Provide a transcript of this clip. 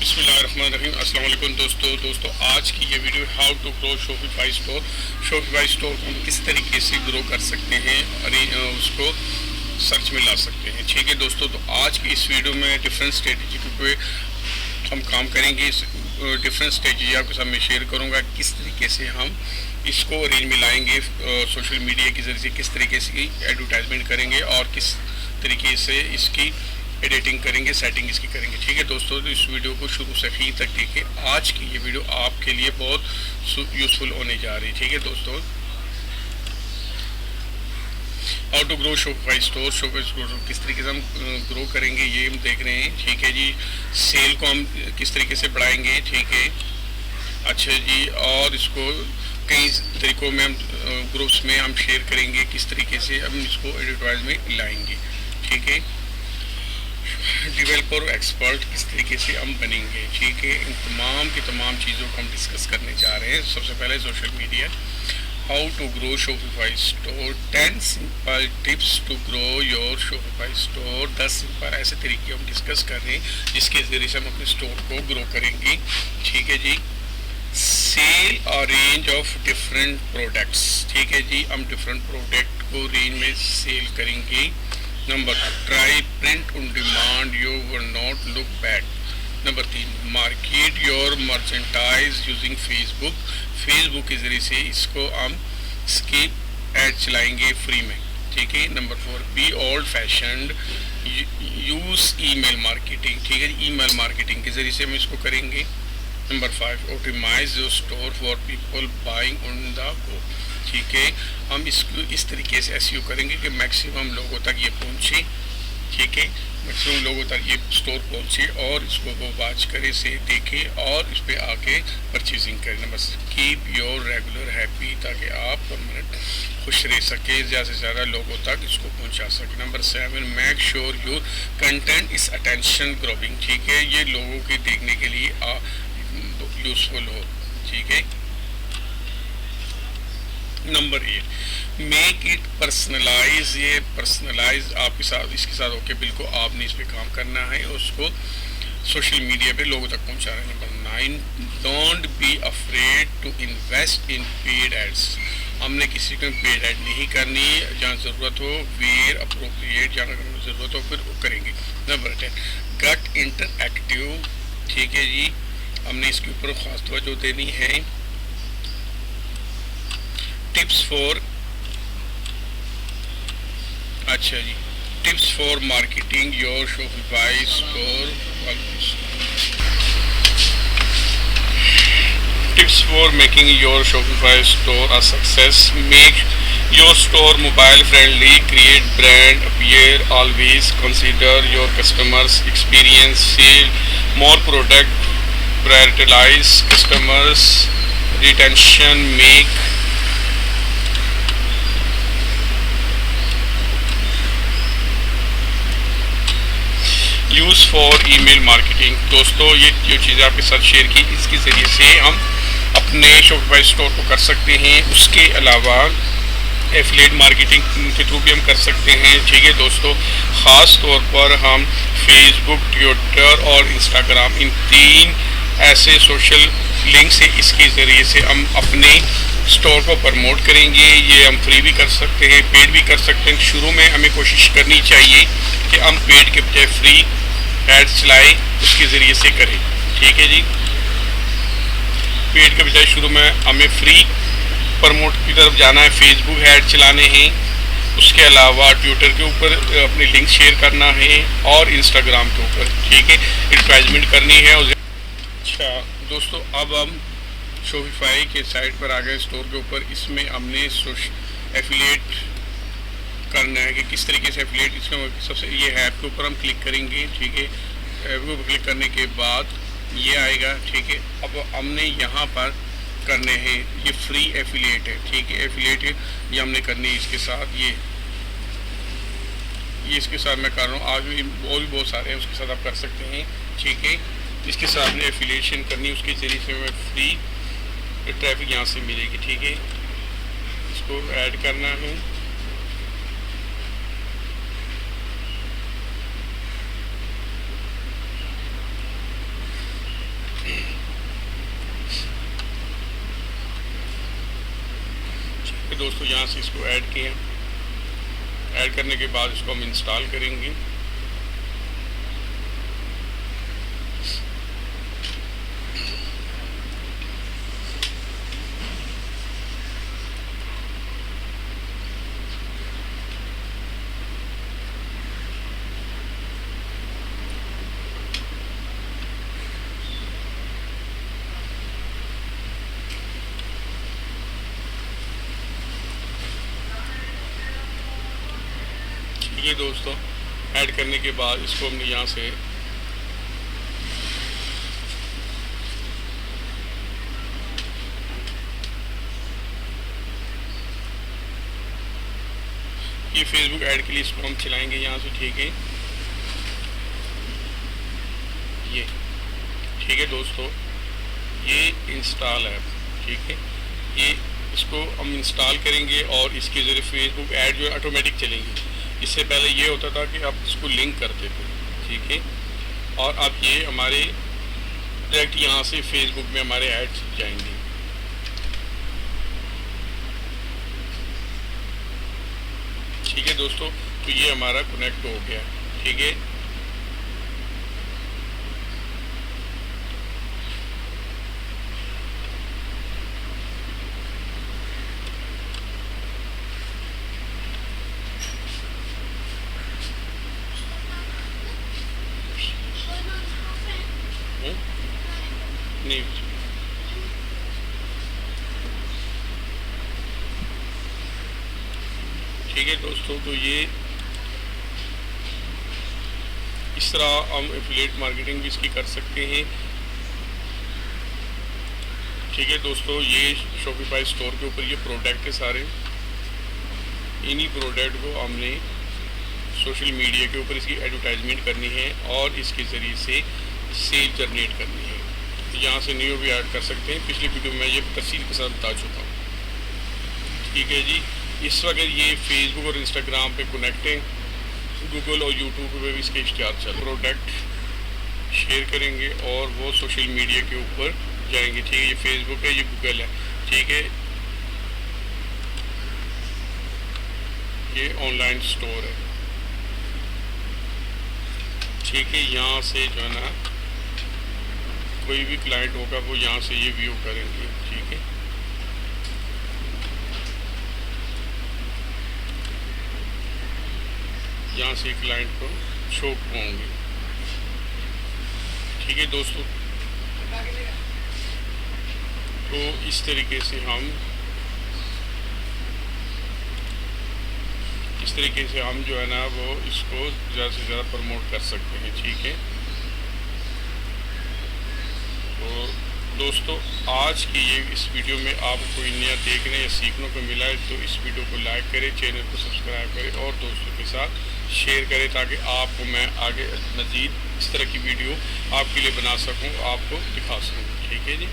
बिस्मिल्लाहिर्रहमानिर्रहीम। अस्सलाम वालेकुम दोस्तों आज की ये video how to grow Shopify store को हम किस तरीके से ग्रो कर सकते हैं और उसको सर्च में ला सकते हैं। ठीक है दोस्तों, तो आज की इस वीडियो में डिफरेंट स्ट्रेटजी पे हम काम करेंगे। इस डिफरेंट स्ट्रेटजी आपके साथ मैं शेयर करूँगा किस तरीके से हम इसको रेंज में लाएंगे, सोशल मीडिया के ज़रिए से किस तरीके से एडवर्टाइजमेंट करेंगे और किस तरीके से इसकी एडिटिंग करेंगे, सेटिंग इसकी करेंगे। ठीक है दोस्तों, तो इस वीडियो को शुरू से आखिर तक देखिए। आज की ये वीडियो आपके लिए बहुत यूज़फुल होने जा रही है। ठीक है दोस्तों, how to grow Shopify store किस तरीके से हम ग्रो करेंगे ये हम देख रहे हैं। ठीक है जी, सेल को हम किस तरीके से बढ़ाएंगे। ठीक है, अच्छा जी, और इसको कई तरीकों में हम ग्रुप्स में हम शेयर करेंगे किस तरीके से हम इसको एडवर्टाइज में लाएंगे। ठीक है, डेवलपर एक्सपर्ट किस तरीके से हम बनेंगे। ठीक है, इन तमाम चीज़ों को हम डिस्कस करने जा रहे हैं। सबसे पहले social media, how to grow Shopify store, 10 simple tips to grow your Shopify store. 10 simple ऐसे तरीके हम डिस्कस कर रहे हैं जिसके ज़रिए से हम अपने स्टोर को ग्रो करेंगे। ठीक है जी, सेल और रेंज ऑफ डिफरेंट प्रोडक्ट्स। ठीक है जी, हम डिफरेंट प्रोडक्ट को रेंज में सेल करेंगे। Number 2, try print on demand, you will not look bad. Number 3, market your merchandise using Facebook के ज़रिए से इसको हम स्किप एड चलाएंगे फ्री में। ठीक है। Number 4, be old fashioned, use email marketing. ठीक है, ईमेल मार्केटिंग के ज़रिए से हम इसको करेंगे। Number 5, optimise your store for people buying on the go. ठीक है, हम इसको इस तरीके से एसईओ करेंगे कि मैक्सिमम लोगों तक ये पहुंचे। ठीक है, मैक्सिमम लोगों तक ये स्टोर पहुंचे और इसको वो वाच करे, से देखे और इस पर आके परचेजिंग करें। Number 6, keep your regular happy, ताकि आप परमानेंट खुश रह सके, ज़्यादा से ज़्यादा लोगों तक इसको पहुंचा सके। Number 7, make sure your content is attention grabbing. ठीक है, ये लोगों के देखने के लिए यूज़फुल हो। ठीक है। Number 8, make it personalise. ये पर्सनलाइज आपके साथ इसके साथ होके बिल्कुल आपने इस पर काम करना है, उसको सोशल मीडिया पे लोगों तक पहुंचाना है। Number 9, don't be afraid to invest in paid ads. हमने किसी को पेड एड नहीं करनी, जहाँ ज़रूरत हो वेयर अप्रोप्रिएट, जहाँ ज़रूरत हो फिर वो करेंगे। नंबर 10, गट इंटरएक्टिव। ठीक है जी, हमने इसके ऊपर ख़ास तवज्जो देनी है। टिप्स फॉर, अच्छा जी, tips for marketing your Shopify store, tips for making your Shopify store a success, make your store mobile friendly, create brand appear, always consider your customers experience, sell more product, prioritise customers retention, make use for email marketing. दोस्तों, ये जो चीज़ें आपके साथ share की, इसके ज़रिए से हम अपने शॉपिफाई स्टोर को कर सकते हैं। उसके अलावा एफिलिएट मार्केटिंग के थ्रू भी हम कर सकते हैं। ठीक है दोस्तों, ख़ास तौर पर हम फेसबुक, ट्विटर और इंस्टाग्राम, इन 3 ऐसे सोशल लिंक से इसके ज़रिए से हम अपने स्टोर को प्रमोट करेंगे। ये हम फ्री भी कर सकते हैं, पेड भी कर सकते हैं। शुरू में हमें कोशिश करनी चाहिए कि हम पेड के बजाय फ्री एड्स चलाएं, उसके ज़रिए से करें। ठीक है जी, पेड के बजाय शुरू में हमें फ्री प्रमोट की तरफ जाना है, फेसबुक ऐड चलाने हैं, उसके अलावा ट्विटर के ऊपर अपनी लिंक शेयर करना है और इंस्टाग्राम के ऊपर। ठीक है, एडवर्टाइजमेंट करनी है। अच्छा दोस्तों, अब हम शॉपिफाई के साइट पर आ गए, स्टोर के ऊपर। इसमें हमने एफिलिएट करना है कि किस तरीके से एफिलिएट, इसका सबसे ये है ऐप के ऊपर हम क्लिक करेंगे। ठीक है, ऐप के ऊपर क्लिक करने के बाद ये आएगा। ठीक है, अब हमने यहाँ पर करने हैं, ये फ्री एफिलिएट है। ठीक है, एफिलिएट है, ये हमने करनी है इसके साथ। ये इसके साथ मैं कर रहा हूँ, आगे और भी बहुत सारे हैं, उसके साथ आप कर सकते हैं। ठीक है, इसके साथ हमने एफिलिएशन करनी है, उसके ज़रिए से हमें फ्री ट्रैफिक यहाँ से मिलेगी। ठीक है, इसको ऐड करना है। दोस्तों, यहाँ से इसको ऐड किया। ऐड करने के बाद इसको हम इंस्टॉल करेंगे। ये दोस्तों, ऐड करने के बाद इसको हमने यहाँ से ये फेसबुक ऐड के लिए इसको हम चलाएंगे यहाँ से, ठीक है। ये ठीक है दोस्तों, ये इंस्टॉल है, ठीक है। ये इसको हम इंस्टॉल करेंगे और इसके ज़रिए फेसबुक ऐड जो है ऑटोमेटिक चलेंगी। इससे पहले ये होता था कि आप इसको लिंक करते थे, ठीक है। और अब ये हमारे डायरेक्ट यहाँ से फेसबुक में हमारे ऐड्स जाएंगे। ठीक है दोस्तों, तो ये हमारा कनेक्ट हो गया, ठीक है। नहीं, ठीक है दोस्तों, तो ये इस तरह हम एफिलिएट मार्केटिंग भी इसकी कर सकते हैं। ठीक है दोस्तों, ये शॉपिफाई स्टोर के ऊपर ये प्रोडक्ट है सारे। इन्हीं प्रोडक्ट को हमने सोशल मीडिया के ऊपर इसकी एडवर्टाइजमेंट करनी है और इसके ज़रिए से सेल जनरेट करनी है। यहाँ से न्यू भी ऐड कर सकते हैं। पिछली वीडियो में ये तफसील के साथ बता चुका हूँ, ठीक है जी। इस वक्त ये फेसबुक और इंस्टाग्राम पे कनेक्ट है, गूगल और यूट्यूब पे भी इसके इश्तिहार चल। प्रोडक्ट शेयर करेंगे और वो सोशल मीडिया के ऊपर जाएंगे, ठीक है। ये फेसबुक है, ये गूगल है, ठीक है। ये ऑनलाइन स्टोर है, ठीक है। यहाँ से जो है ना कोई भी क्लाइंट होगा वो यहाँ से ये व्यू करेंगे, ठीक है। यहाँ से क्लाइंट को शो होंगे, ठीक है दोस्तों। तो इस तरीके से हम जो है ना वो इसको ज़्यादा से ज़्यादा प्रमोट कर सकते हैं, ठीक है। तो दोस्तों, आज की ये इस वीडियो में आपको कोई नया देखने या सीखने को मिला है तो इस वीडियो को लाइक करें, चैनल को सब्सक्राइब करें और दोस्तों के साथ शेयर करें, ताकि आपको मैं आगे मज़ीद इस तरह की वीडियो आपके लिए बना सकूं, आपको दिखा सकूं, ठीक है जी।